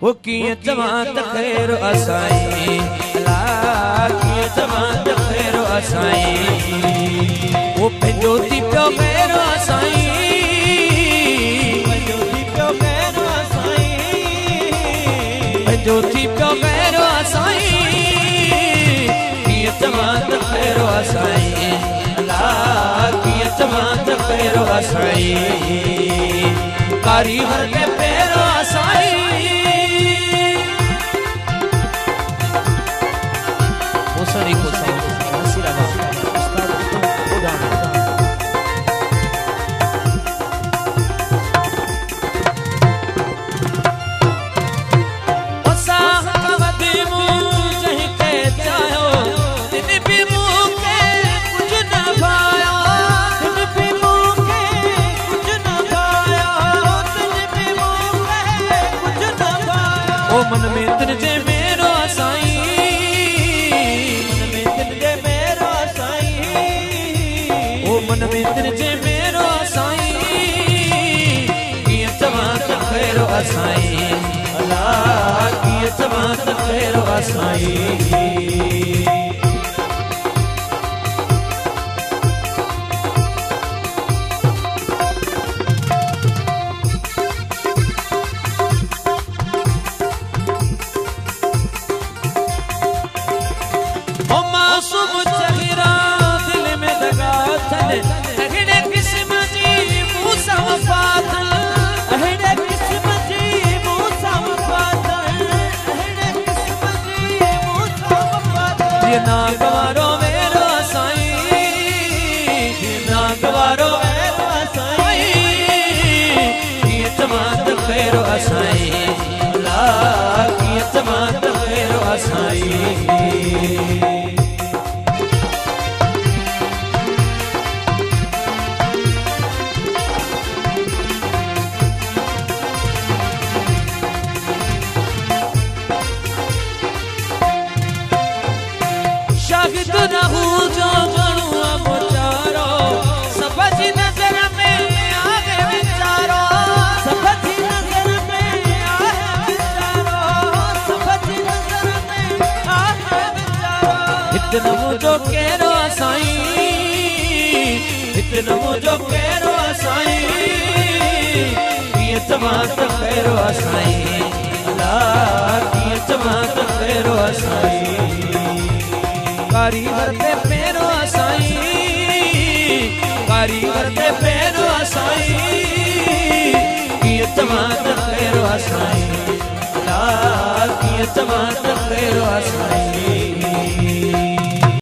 वो किए जमात खैर असाई अल्लाह किए जमात खैर असाई वो पंहिंजो थी पियो खैर असाई पंहिंजो थी पियो खैर असाई किए जमात खैर असाई अल्लाह किए जमात खैर असाई कारीगर के पैर acai Sari ko sa sila ba start ito udah osa kavadimu jahi ke chayo din bhi muke kuch na bhaya din bhi muke kuch na bhaya din bhi muke kuch na bhaya o man mein din je mero sai मन में तुझे मेरो साईं किए जमात खैर acai अल्लाह किए जमात खैर acai ना गवारो मेरो साईं ना गवारो मेरो साईं किए जमात खैर असाई अल्लाह किए जमात खैर असाई शागिद रहू जो बणुआ मोचारो सबजी नजर में आगे विचारो सबजी नजर में आगे विचारो सबजी नजर में आगे विचारो इतना मुझो केरो साईं इतना मुझो केरो साईं किए जमात खैर असाई अल्लाह किए जमात खैर असाई कारीगर ते पैरो असाई कारीगर ते पैरो असाई किए जमात खैर असाई अल्लाह किए जमात खैर असाई